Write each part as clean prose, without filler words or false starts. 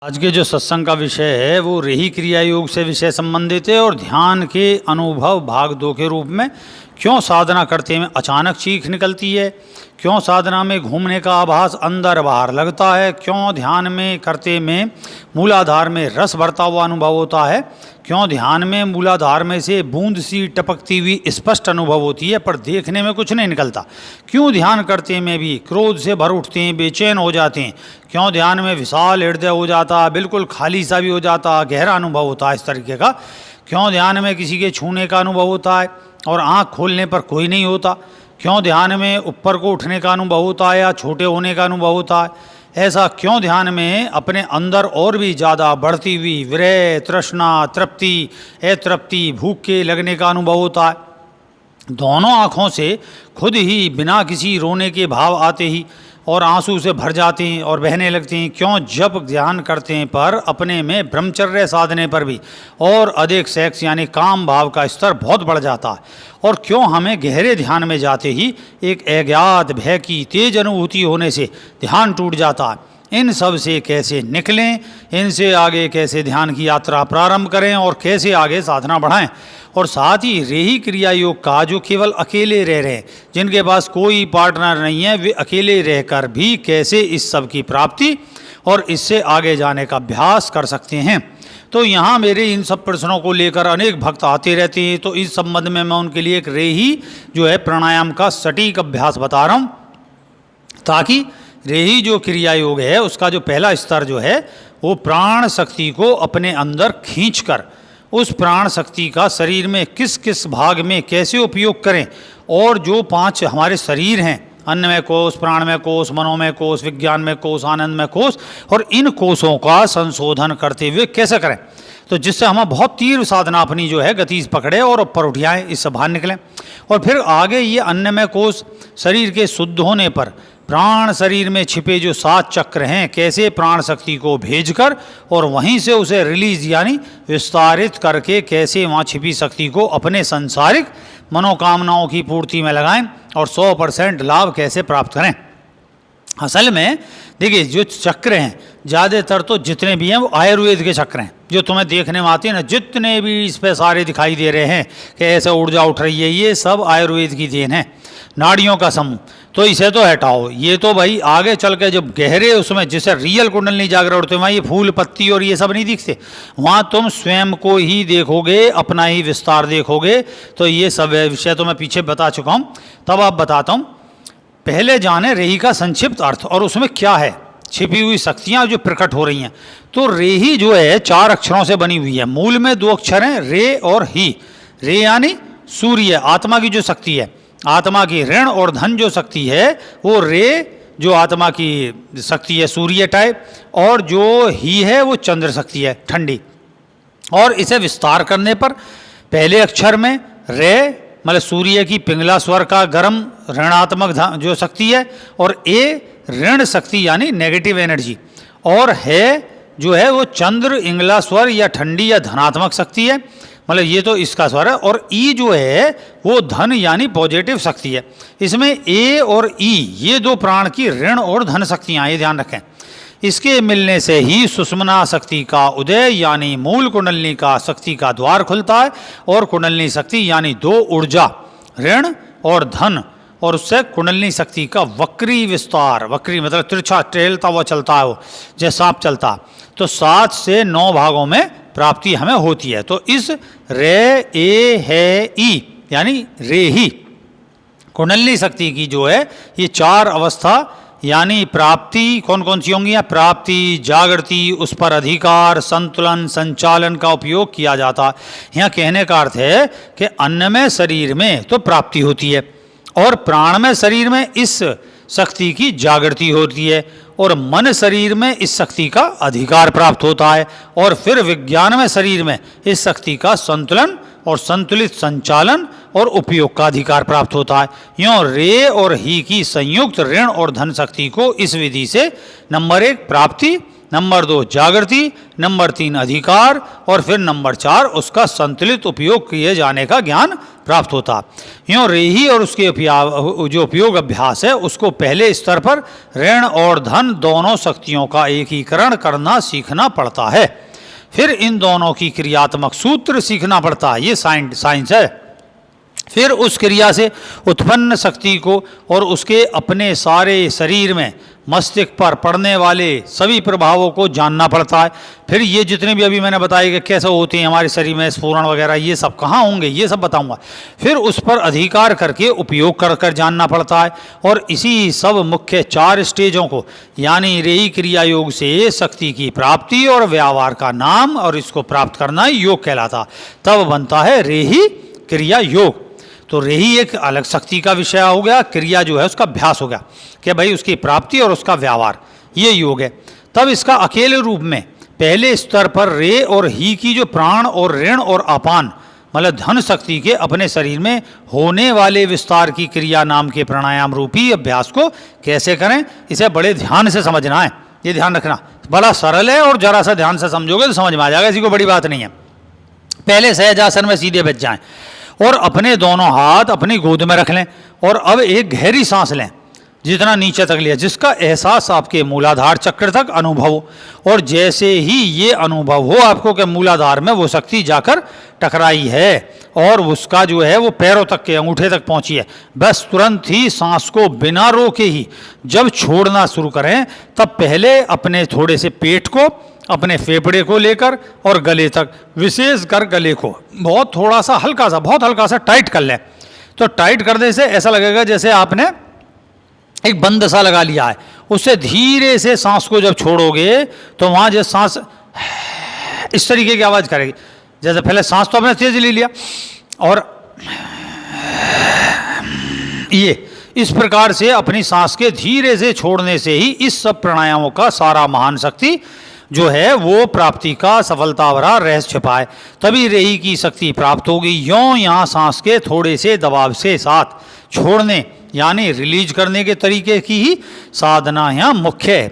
आज के जो सत्संग का विषय है वो रेही क्रिया योग से विषय संबंधित है और ध्यान के अनुभव भाग 2 के रूप में क्यों साधना करते में अचानक चीख निकलती है, क्यों साधना में घूमने का आभास अंदर बाहर लगता है, क्यों ध्यान में करते में मूलाधार में रस भरता हुआ अनुभव होता है, क्यों ध्यान में मूलाधार में से बूंद सी टपकती हुई स्पष्ट अनुभव होती है पर देखने में कुछ नहीं निकलता, क्यों ध्यान करते में भी क्रोध से भर उठते हैं, बेचैन हो जाते हैं, क्यों ध्यान में विशाल हृदय हो जाता, बिल्कुल खाली सा भी हो जाता, गहरा अनुभव होता है इस तरीके का, क्यों ध्यान में किसी के छूने का अनुभव होता है और आँख खोलने पर कोई नहीं होता, क्यों ध्यान में ऊपर को उठने का अनुभव होता है या छोटे होने का अनुभव होता है, ऐसा क्यों ध्यान में अपने अंदर और भी ज़्यादा बढ़ती हुई विरह, तृष्णा, तृप्ति, अतृप्ति, भूख के लगने का अनुभव होता है। दोनों आँखों से खुद ही बिना किसी रोने के भाव आते ही और आंसू से भर जाते हैं और बहने लगते हैं, क्यों जब ध्यान करते हैं पर अपने में ब्रह्मचर्य साधने पर भी और अधिक सेक्स यानी काम भाव का स्तर बहुत बढ़ जाता है, और क्यों हमें गहरे ध्यान में जाते ही एक अज्ञात भय की तेज अनुभूति होने से ध्यान टूट जाता है। इन सब से कैसे निकलें, इनसे आगे कैसे ध्यान की यात्रा प्रारंभ करें और कैसे आगे साधना बढ़ाएं, और साथ ही रेही क्रिया योग का जो केवल अकेले रह रहे हैं, जिनके पास कोई पार्टनर नहीं है, वे अकेले रहकर भी कैसे इस सब की प्राप्ति और इससे आगे जाने का अभ्यास कर सकते हैं। तो यहाँ मेरे इन सब प्रश्नों को लेकर अनेक भक्त आते रहते हैं, तो इस संबंध में मैं उनके लिए एक रेही जो है प्राणायाम का सटीक अभ्यास बता रहा हूँ, ताकि रेही जो क्रिया योग है उसका जो पहला स्तर जो है वो प्राण शक्ति को अपने अंदर खींचकर उस प्राण शक्ति का शरीर में किस किस भाग में कैसे उपयोग करें, और जो 5 हमारे शरीर हैं, अन्नमय कोश, प्राणमय कोश, मनोमय कोश, विज्ञानमय कोश, आनंदमय कोश, और इन कोशों का संशोधन करते हुए कैसे करें तो जिससे हम बहुत तीव्र साधना अपनी जो है गति पकड़े और ऊपर उठ आएँ, इससे बाहर निकलें। और फिर आगे ये अन्नमय कोश शरीर के शुद्ध होने पर प्राण शरीर में छिपे जो 7 चक्र हैं कैसे प्राण शक्ति को भेजकर और वहीं से उसे रिलीज यानी विस्तारित करके कैसे वहाँ छिपी शक्ति को अपने सांसारिक मनोकामनाओं की पूर्ति में लगाएं और 100% लाभ कैसे प्राप्त करें। असल में देखिए जो चक्र हैं ज़्यादातर तो जितने भी हैं वो आयुर्वेद के चक्र हैं, जो तुम्हें देखने में आते हैं ना, जितने भी इस पर सारे दिखाई दे रहे हैं कि ऐसे ऊर्जा उठ रही है, ये सब आयुर्वेद की देन है, नाड़ियों का समूह। तो इसे तो हटाओ, ये तो भाई आगे चल के जब गहरे उसमें जिसे रियल कुंडली जागरण उठते वहाँ ये फूल पत्ती और ये सब नहीं दिखते, वहाँ तुम स्वयं को ही देखोगे, अपना ही विस्तार देखोगे। तो ये सब विषय तो मैं पीछे बता चुका हूँ, तब आप बताता हूँ। पहले जाने रेही का संक्षिप्त अर्थ और उसमें क्या है छिपी हुई शक्तियाँ जो प्रकट हो रही हैं। तो रेही जो है 4 अक्षरों से बनी हुई है, मूल में 2 अक्षर हैं रे और ही। रे यानी सूर्य, आत्मा की जो शक्ति है, आत्मा की ऋण और धन जो शक्ति है वो रे जो आत्मा की शक्ति है सूर्य टाइप, और जो ही है वो चंद्र शक्ति है ठंडी। और इसे विस्तार करने पर पहले अक्षर में रे मतलब सूर्य की पिंगला स्वर का गर्म ऋणात्मक जो शक्ति है, और ए ऋण शक्ति यानी नेगेटिव एनर्जी, और है जो है वो चंद्र इंगला स्वर या ठंडी या धनात्मक शक्ति है, मतलब ये तो इसका स्वर है, और ई जो है वो धन यानी पॉजिटिव शक्ति है। इसमें ए और ई ये 2 प्राण की ऋण और धन शक्तियाँ, ये ध्यान रखें। इसके मिलने से ही सुषुम्ना शक्ति का उदय यानी मूल कुंडलिनी का शक्ति का द्वार खुलता है, और कुंडलिनी शक्ति यानी 2 ऊर्जा ऋण और धन, और उससे कुंडलिनी शक्ति का वक्री विस्तार, वक्री मतलब तिरछा टहलता हुआ चलता है वो जैसे सांप चलता, तो 7 से 9 भागों में प्राप्ति हमें होती है। तो इस रे ए है ई यानी रे ही कुंडलिनी शक्ति की जो है ये 4 अवस्था यानी प्राप्ति कौन कौन सी होंगी, प्राप्ति, जागृति, उस पर अधिकार, संतुलन, संचालन का उपयोग किया जाता है। यहाँ कहने का अर्थ है कि अन्नमय शरीर में तो प्राप्ति होती है और प्राणमय शरीर में इस शक्ति की जागृति होती है, और मन शरीर में इस शक्ति का अधिकार प्राप्त होता है, और फिर विज्ञानमय शरीर में इस शक्ति का संतुलन और संतुलित संचालन और उपयोग का अधिकार प्राप्त होता है। यूँ रे और ही की संयुक्त ऋण और धन शक्ति को इस विधि से नंबर 1 प्राप्ति, नंबर 2 जागृति, नंबर 3 अधिकार और फिर नंबर 4 उसका संतुलित उपयोग किए जाने का ज्ञान प्राप्त होता। यूँ रेही और उसके जो उपयोग अभ्यास है उसको पहले स्तर पर ऋण और धन दोनों शक्तियों का एकीकरण करना सीखना पड़ता है। फिर इन दोनों की क्रियात्मक सूत्र सीखना पड़ता है, ये साइंस है। फिर उस क्रिया से उत्पन्न शक्ति को और उसके अपने सारे शरीर में मस्तिष्क पर पड़ने वाले सभी प्रभावों को जानना पड़ता है। फिर ये जितने भी अभी मैंने बताया कि कैसे होते हैं हमारे शरीर में स्फुरण वगैरह, ये सब कहाँ होंगे ये सब बताऊंगा। फिर उस पर अधिकार करके उपयोग कर कर जानना पड़ता है। और इसी सब मुख्य 4 स्टेजों को यानी रेही क्रिया योग से शक्ति की प्राप्ति और व्यवहार का नाम और इसको प्राप्त करना योग कहलाता। तब बनता है रेही क्रिया योग। तो रेही एक अलग शक्ति का विषय हो गया, क्रिया जो है उसका अभ्यास हो गया कि भाई उसकी प्राप्ति और उसका व्यवहार, ये योग है। तब इसका अकेले रूप में पहले स्तर पर रे और ही की जो प्राण और ऋण और अपान मतलब धन शक्ति के अपने शरीर में होने वाले विस्तार की क्रिया नाम के प्राणायाम रूपी अभ्यास को कैसे करें, इसे बड़े ध्यान से समझना है। ये ध्यान रखना, बड़ा सरल है और जरा सा ध्यान से समझोगे तो समझ में आ जाएगा, इसी को बड़ी बात नहीं है। पहले सहजासन में सीधे बैठ जाएं और अपने दोनों हाथ अपनी गोद में रख लें और अब एक गहरी सांस लें जितना नीचे तक लिया, जिसका एहसास आपके मूलाधार चक्र तक अनुभव हो। और जैसे ही ये अनुभव हो आपको कि मूलाधार में वो शक्ति जाकर टकराई है और उसका जो है वो पैरों तक के अंगूठे तक पहुंची है, बस तुरंत ही सांस को बिना रोके ही जब छोड़ना शुरू करें तब पहले अपने थोड़े से पेट को, अपने फेफड़े को लेकर और गले तक, विशेष कर गले को बहुत थोड़ा सा हल्का सा, बहुत हल्का सा टाइट कर लें। तो टाइट करने से ऐसा लगेगा जैसे आपने एक बंद सा लगा लिया है। उससे धीरे से सांस को जब छोड़ोगे तो वहाँ जो सांस इस तरीके की आवाज़ करेगी, जैसे पहले सांस तो आपने तेज ले लिया और ये इस प्रकार से अपनी सांस के धीरे से छोड़ने से ही इस सब प्राणायामों का सारा महान शक्ति जो है वो प्राप्ति का सफलता भरा रहस्य छिपा है। तभी रेही की शक्ति प्राप्त होगी। यों यहाँ सांस के थोड़े से दबाव से साथ छोड़ने यानी रिलीज करने के तरीके की ही साधना यहाँ मुख्य है,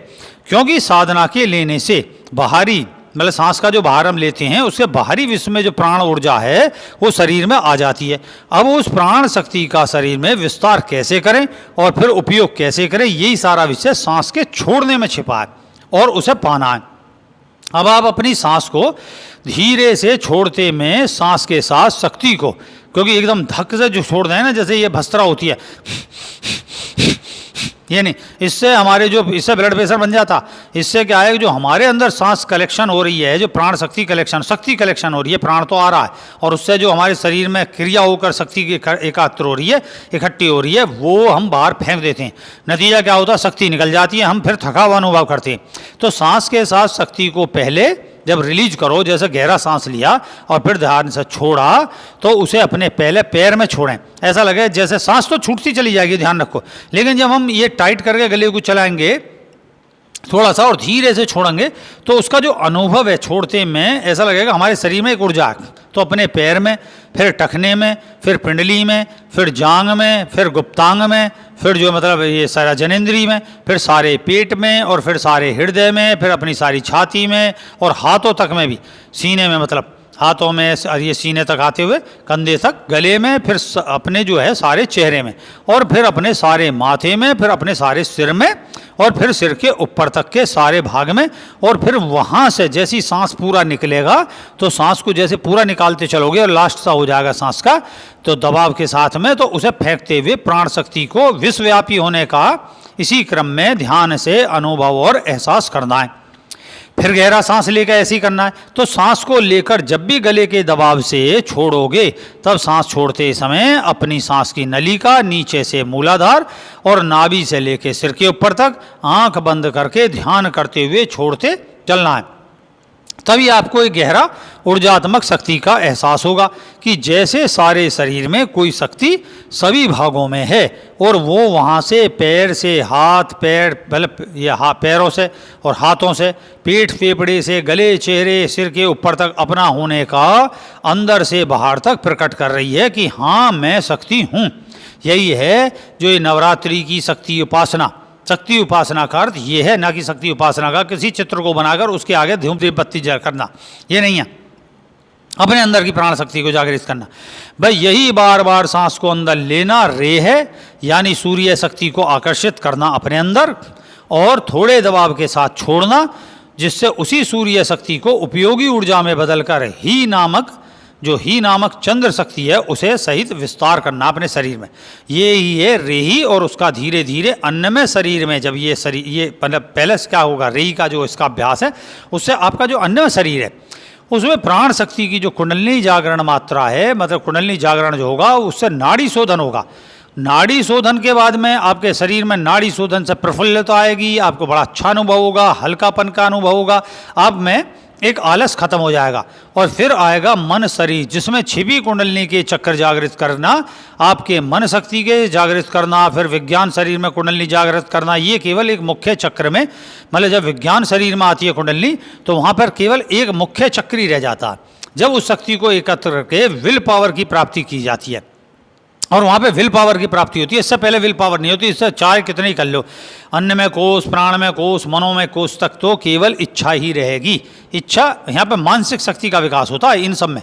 क्योंकि साधना के लेने से बाहरी मतलब सांस का जो बाहर हम लेते हैं उसके बाहरी विश्व में जो प्राण ऊर्जा है वो शरीर में आ जाती है। अब उस प्राण शक्ति का शरीर में विस्तार कैसे करें और फिर उपयोग कैसे करें, यही सारा विषय सांस के छोड़ने में छिपा है और उसे पाना है। अब आप अपनी सांस को धीरे से छोड़ते में सांस के साथ शक्ति को, क्योंकि एकदम धक से जो छोड़ दें ना, जैसे ये भस्त्रा होती है ये नहीं, इससे हमारे जो इससे ब्लड प्रेशर बन जाता। इससे क्या है, जो हमारे अंदर सांस कलेक्शन हो रही है, जो प्राण शक्ति कलेक्शन हो रही है, प्राण तो आ रहा है और उससे जो हमारे शरीर में क्रिया होकर शक्ति की एकात्र हो रही है, इकट्ठी हो रही है, वो हम बाहर फेंक देते हैं। नतीजा क्या होता है, शक्ति निकल जाती है, हम फिर थका हुआ अनुभव करते हैं। तो सांस के साथ शक्ति को पहले जब रिलीज करो, जैसे गहरा सांस लिया और फिर ध्यान से छोड़ा, तो उसे अपने पहले पैर में छोड़ें। ऐसा लगे जैसे सांस तो छूटती चली जाएगी, ध्यान रखो, लेकिन जब हम ये टाइट करके गले को चलाएंगे थोड़ा सा और धीरे से छोड़ेंगे तो उसका जो अनुभव है छोड़ते में ऐसा लगेगा हमारे शरीर में एक ऊर्जा है। तो अपने पैर में, फिर टखने में, फिर पिंडली में, फिर जांग में, फिर गुप्तांग में, फिर जो मतलब ये सारा जनेंद्री में, फिर सारे पेट में और फिर सारे हृदय में, फिर अपनी सारी छाती में और हाथों तक में भी, सीने में मतलब हाथों में ये सीने तक आते हुए कंधे तक, गले में, फिर अपने जो है सारे चेहरे में और फिर अपने सारे माथे में, फिर अपने सारे सिर में और फिर सिर के ऊपर तक के सारे भाग में। और फिर वहाँ से जैसी सांस पूरा निकलेगा तो सांस को जैसे पूरा निकालते चलोगे और लास्ट सा हो जाएगा सांस का तो दबाव के साथ में, तो उसे फेंकते हुए प्राण शक्ति को विश्वव्यापी होने का इसी क्रम में ध्यान से अनुभव और एहसास करना है। फिर गहरा सांस लेकर ऐसे ही करना है। तो सांस को लेकर जब भी गले के दबाव से छोड़ोगे तब सांस छोड़ते समय अपनी सांस की नली का नीचे से मूलाधार और नाभि से लेकर सिर के ऊपर तक आंख बंद करके ध्यान करते हुए छोड़ते चलना है। तभी आपको एक गहरा ऊर्जात्मक शक्ति का एहसास होगा कि जैसे सारे शरीर में कोई शक्ति सभी भागों में है और वो वहाँ से पैर से हाथ, पैर पहले पैरों से और हाथों से, पेट फेफड़े से, गले, चेहरे, सिर के ऊपर तक अपना होने का अंदर से बाहर तक प्रकट कर रही है कि हाँ मैं शक्ति हूँ। यही है जो ये नवरात्रि की शक्ति उपासना शक्ति उपासना का अर्थ ये है, ना कि शक्ति उपासना का किसी चित्र को बनाकर उसके आगे धूम दीप बत्ती करना, ये नहीं है। अपने अंदर की प्राण शक्ति को जागृत करना। भाई यही बार बार सांस को अंदर लेना रे है, यानी सूर्य शक्ति को आकर्षित करना अपने अंदर और थोड़े दबाव के साथ छोड़ना, जिससे उसी सूर्य शक्ति को उपयोगी ऊर्जा में बदलकर ही नामक चंद्र शक्ति है उसे सहित विस्तार करना अपने शरीर में। ये ही है रेही। और उसका धीरे धीरे अन्नमय शरीर में जब ये मतलब पहले से क्या होगा, रेही का जो इसका अभ्यास है उससे आपका जो अन्नमय शरीर है उसमें प्राण शक्ति की जो कुंडलिनी जागरण मात्रा है, मतलब कुंडलिनी जागरण जो होगा उससे नाड़ी शोधन होगा। नाड़ी शोधन के बाद में आपके शरीर में नाड़ी शोधन से प्रफुल्लता आएगी, आपको बड़ा अच्छा अनुभव होगा, हल्कापन का अनुभव होगा, आप में एक आलस खत्म हो जाएगा। और फिर आएगा मन शरीर, जिसमें छिपी कुंडलिनी के चक्कर जागृत करना, आपके मन शक्ति के जागृत करना, फिर विज्ञान शरीर में कुंडलिनी जागृत करना। ये केवल एक मुख्य चक्र में, मतलब जब विज्ञान शरीर में आती है कुंडलिनी तो वहाँ पर केवल एक मुख्य चक्र ही रह जाता है। जब उस शक्ति को एकत्र करके विल पावर की प्राप्ति की जाती है और वहाँ पे विल पावर की प्राप्ति होती है। इससे पहले विल पावर नहीं होती। इससे चाहे कितने ही कर लो, अन्न में कोष, प्राण में कोष, मनों में कोष तक तो केवल इच्छा ही रहेगी। इच्छा, यहाँ पे मानसिक शक्ति का विकास होता है इन सब में।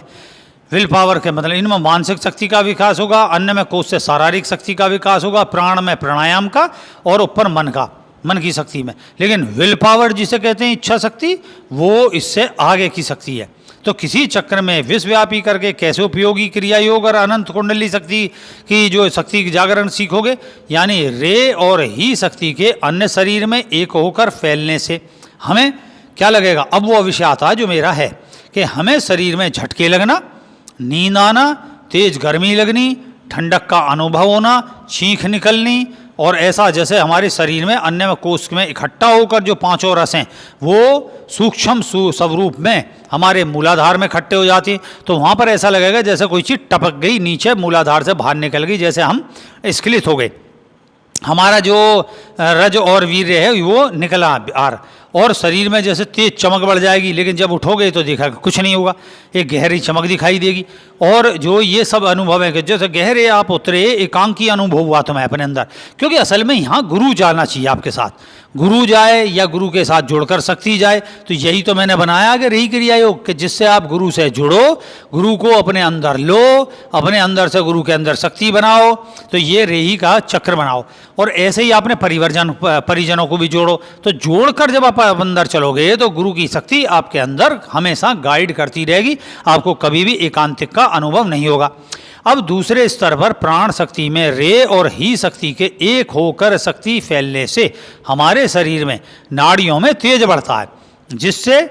विल पावर के मतलब इनमें मानसिक शक्ति का विकास होगा, अन्न में कोष से शारीरिक शक्ति का विकास होगा, प्राण में प्राणायाम का और ऊपर मन की शक्ति में। लेकिन विल पावर जिसे कहते हैं इच्छा शक्ति, वो इससे आगे की शक्ति है। तो किसी चक्र में विश्वव्यापी करके कैसे उपयोगी क्रिया योग और अनंत कुंडली शक्ति की जो शक्ति की जागरण सीखोगे, यानी रे और ही शक्ति के अन्य शरीर में एक होकर फैलने से हमें क्या लगेगा। अब वो विषय आता है जो मेरा है कि हमें शरीर में झटके लगना, नींद आना, तेज गर्मी लगनी, ठंडक का अनुभव होना, छींक निकलनी, और ऐसा जैसे हमारे शरीर में अन्य में कोष में इकट्ठा होकर जो पांचों रस हैं वो सूक्ष्म स्वरूप में हमारे मूलाधार में इकट्ठे हो जाती हैं। तो वहाँ पर ऐसा लगेगा जैसे कोई चीज़ टपक गई नीचे, मूलाधार से बाहर निकल गई, जैसे हम स्खलित हो गए। हमारा जो रज और वीर्य है वो निकला बाहर, और शरीर में जैसे तेज चमक बढ़ जाएगी, लेकिन जब उठोगे तो देखा कुछ नहीं होगा, एक गहरी चमक दिखाई देगी। और जो ये सब अनुभव है कि जैसे गहरे आप उतरे, एकांकी अनुभव हुआ तुम्हें अपने अंदर, क्योंकि असल में यहाँ गुरु जाना चाहिए आपके साथ। गुरु जाए या गुरु के साथ जुड़कर शक्ति जाए, तो यही तो मैंने बनाया कि रही क्रिया योग, कि जिससे आप गुरु से जुड़ो, गुरु को अपने अंदर लो, अपने अंदर से गुरु के अंदर शक्ति बनाओ, तो ये रेही का चक्र बनाओ। और ऐसे ही आपने परिजनों को भी जोड़ो। तो जोड़कर जब आप अंदर चलोगे तो गुरु की शक्ति आपके अंदर हमेशा गाइड करती रहेगी, आपको कभी भी एकांतिक का अनुभव नहीं होगा। अब दूसरे स्तर पर प्राण शक्ति में रे और ही शक्ति के एक होकर शक्ति फैलने से हमारे शरीर में नाड़ियों में तेज बढ़ता है, जिससे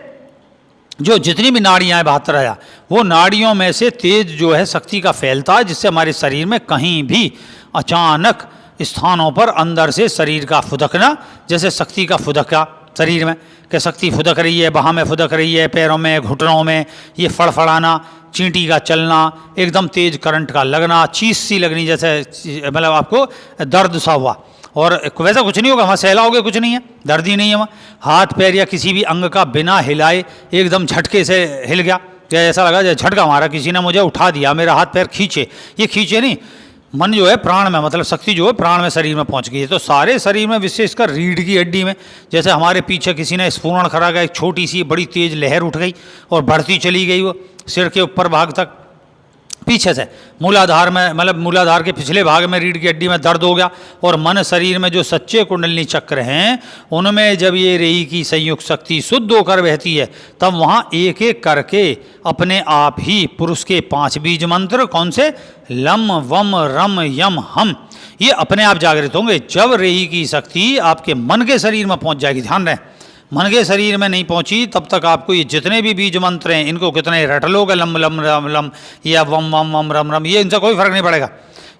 जो जितनी भी नाड़ियाँ हैं 72 वो नाड़ियों में से तेज जो है शक्ति का फैलता है, जिससे हमारे शरीर में कहीं भी अचानक स्थानों पर अंदर से शरीर का फुदकना, जैसे शक्ति का फुदका शरीर में कि शक्ति फुदक रही है, बाह में फुदक रही है, पैरों में, घुटनों में, ये फड़फड़ाना, चींटी का चलना, एकदम तेज करंट का लगना, चीस सी लगनी, जैसे मतलब आपको दर्द सा हुआ। और वैसा कुछ नहीं होगा, वहाँ सहलाओगे कुछ नहीं है, दर्द ही नहीं है वहाँ। हाथ पैर या किसी भी अंग का बिना हिलाए एकदम झटके से हिल गया, ऐसा लगा जैसे झटका मारा किसी ने, मुझे उठा दिया, मेरा हाथ पैर खींचे, ये खींचे नहीं, मन जो है प्राण में, मतलब शक्ति जो है प्राण में शरीर में पहुंच गई है। तो सारे शरीर में, विशेषकर रीढ़ की हड्डी में, जैसे हमारे पीछे किसी ने स्फूर्ण करा गया, एक छोटी सी बड़ी तेज लहर उठ गई और बढ़ती चली गई, वो सिर के ऊपर भाग तक, पीछे से मूलाधार में, मतलब मूलाधार के पिछले भाग में रीढ़ की हड्डी में दर्द हो गया। और मन शरीर में जो सच्चे कुंडलिनी चक्र हैं उनमें जब ये रेही की संयुक्त शक्ति शुद्ध होकर बहती है, तब वहाँ एक एक करके अपने आप ही पुरुष के 5 बीज मंत्र, कौन से, लम वम रम यम हम, ये अपने आप जागृत होंगे। जब रेही की शक्ति आपके मन के शरीर में पहुँच जाएगी, ध्यान रहे, मन के शरीर में नहीं पहुंची तब तक आपको ये जितने भी बीज मंत्र हैं इनको कितने रट लोगे, लम लम रम लम या वम वम वम रम रम, ये इनसे कोई फर्क नहीं पड़ेगा,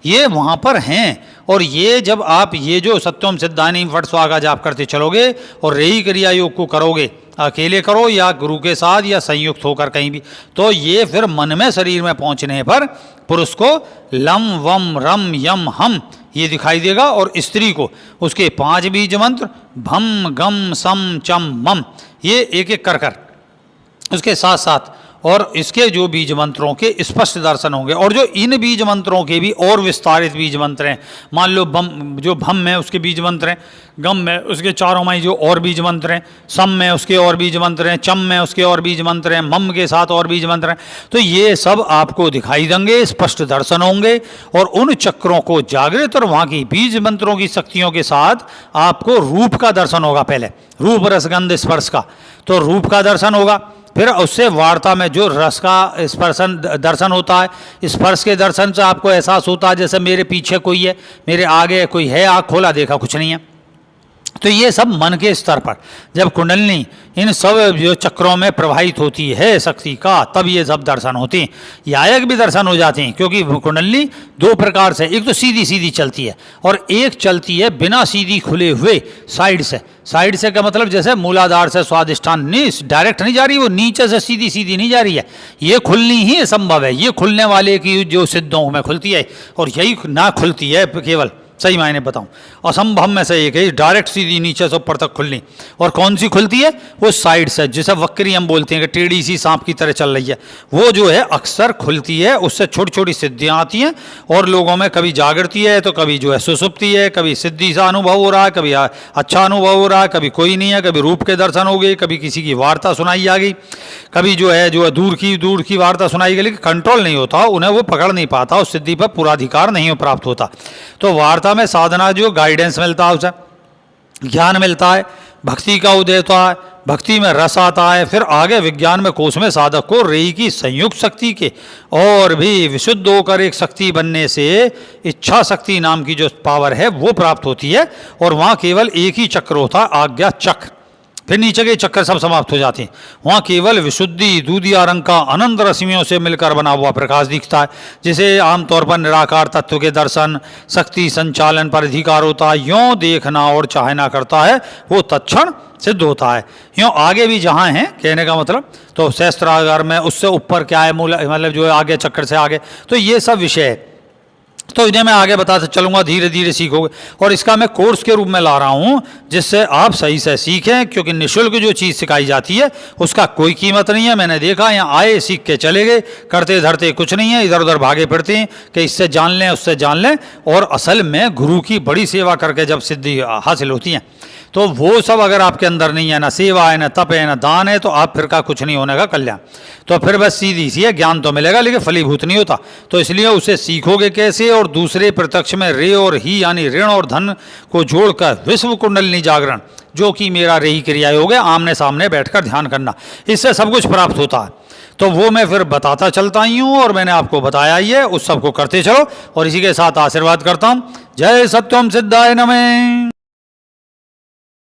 ये वहाँ पर हैं। और ये जब आप ये जो सत्यम सिद्धानी फट स्वागा जाप करते चलोगे और रेही क्रिया योग को करोगे, अकेले करो या गुरु के साथ या संयुक्त होकर कहीं भी, तो ये फिर मन में शरीर में पहुँचने पर पुरुष को लम वम रम यम हम ये दिखाई देगा, और स्त्री को उसके 5 बीज मंत्र भम गम सम चम मम, ये एक एक कर कर उसके साथ साथ और इसके जो बीज मंत्रों के स्पष्ट दर्शन होंगे। और जो इन बीज मंत्रों के भी और विस्तारित बीज मंत्र हैं, मान लो बम, जो भम है उसके बीज मंत्र हैं, गम में उसके चारों माई जो और बीज मंत्र हैं, सम में उसके और बीज मंत्र हैं, चम में उसके और बीज मंत्र हैं, मम के साथ और बीज मंत्र हैं। तो ये सब आपको दिखाई देंगे, स्पष्ट दर्शन होंगे। और उन चक्रों को जागृत और वहाँ की बीज मंत्रों की शक्तियों के साथ आपको रूप का दर्शन होगा। पहले रूप रसगंध स्पर्श का, तो रूप का दर्शन होगा। फिर उससे वार्ता में जो रस का स्पर्शन दर्शन होता है, स्पर्श के दर्शन से आपको एहसास होता है जैसे मेरे पीछे कोई है, मेरे आगे कोई है, आँख खोला देखा कुछ नहीं है। तो ये सब मन के स्तर पर जब कुंडलिनी इन सब जो चक्रों में प्रवाहित होती है शक्ति का, तब ये सब दर्शन होते हैं। यायक भी दर्शन हो जाते हैं, क्योंकि कुंडलिनी दो प्रकार से, एक तो सीधी सीधी चलती है और एक चलती है बिना सीधी खुले हुए साइड से। साइड से का मतलब जैसे मूलाधार से स्वादिष्ठान नहीं, डायरेक्ट नहीं जा रही, वो नीचे से सीधी सीधी नहीं जा रही है। ये खुलनी ही संभव है, ये खुलने वाले की जो सिद्धों में खुलती है, और यही ना खुलती है केवल, सही मायने बताऊं, असंभव में से एक है, डायरेक्ट सीधी नीचे से ऊपर तक खुलनी। और कौन सी खुलती है? वो साइड से, जिसे वक्री हम बोलते हैं कि टेढ़ी सी सांप की तरह चल रही है, वो जो है अक्सर खुलती है। उससे छोटी छोटी सिद्धियां आती हैं और लोगों में कभी जागृति है तो कभी जो है सुसुप्ति है, कभी सिद्धि सा अनुभव हो रहा है, कभी अच्छा अनुभव हो रहा है, कभी कोई नहीं है, कभी रूप के दर्शन हो गए, कभी किसी की वार्ता सुनाई आ गई, कभी जो है दूर की वार्ता सुनाई गई, लेकिन कंट्रोल नहीं होता, उन्हें वो पकड़ नहीं पाता, उस सिद्धि पर पूरा अधिकार नहीं प्राप्त होता। तो वार्ता में साधना जो गाइडेंस मिलता है, उसे ज्ञान मिलता है, भक्ति का उदय होता है, भक्ति में रस आता है। फिर आगे विज्ञान में कोष में साधक को रेई की संयुक्त शक्ति के और भी विशुद्ध होकर एक शक्ति बनने से इच्छा शक्ति नाम की जो पावर है वो प्राप्त होती है। और वहाँ केवल एक ही चक्र होता है, आज्ञा चक्र। फिर नीचे के चक्कर सब समाप्त हो जाते हैं। वहाँ केवल विशुद्धि दूधिया रंग का अनंत रश्मियों से मिलकर बना हुआ प्रकाश दिखता है, जिसे आमतौर पर निराकार तत्व के दर्शन शक्ति संचालन पर अधिकार होता है। यों देखना और चाहना करता है वो तत्क्षण सिद्ध होता है। यों आगे भी जहाँ हैं, कहने का मतलब तो सहस्त्रागार में उससे ऊपर क्या है, मूल मतलब जो है आगे चक्कर से आगे, तो ये सब विषय है। तो इन्हें मैं आगे बताता चलूँगा, धीरे धीरे सीखोगे। और इसका मैं कोर्स के रूप में ला रहा हूँ जिससे आप सही से सीखें, क्योंकि निःशुल्क जो चीज़ सिखाई जाती है उसका कोई कीमत नहीं है। मैंने देखा यहाँ आए, सीख के चले गए, करते धरते कुछ नहीं है, इधर उधर भागे फिरते हैं कि इससे जान लें उससे जान लें। और असल में गुरु की बड़ी सेवा करके जब सिद्धि हासिल होती है तो वो सब अगर आपके अंदर नहीं है, ना सेवा है, ना तप है, ना दान है, तो आप फिर का कुछ नहीं होने का कल्याण। तो फिर बस सीधी सी है, ज्ञान तो मिलेगा लेकिन फलीभूत नहीं होता। तो इसलिए उसे सीखोगे कैसे? और दूसरे प्रत्यक्ष में रे और ही यानी ऋण और धन को जोड़कर विश्व कुंडलिनी जागरण, जो कि मेरा रेही क्रिया योग है, आमने सामने बैठकर ध्यान करना, इससे सब कुछ प्राप्त होता है। तो वो मैं फिर बताता चलता ही हूँ और मैंने आपको बताया ही है, उस सबको करते चलो। और इसी के साथ आशीर्वाद करता हूँ। जय सत्यम सिद्धाय नमः।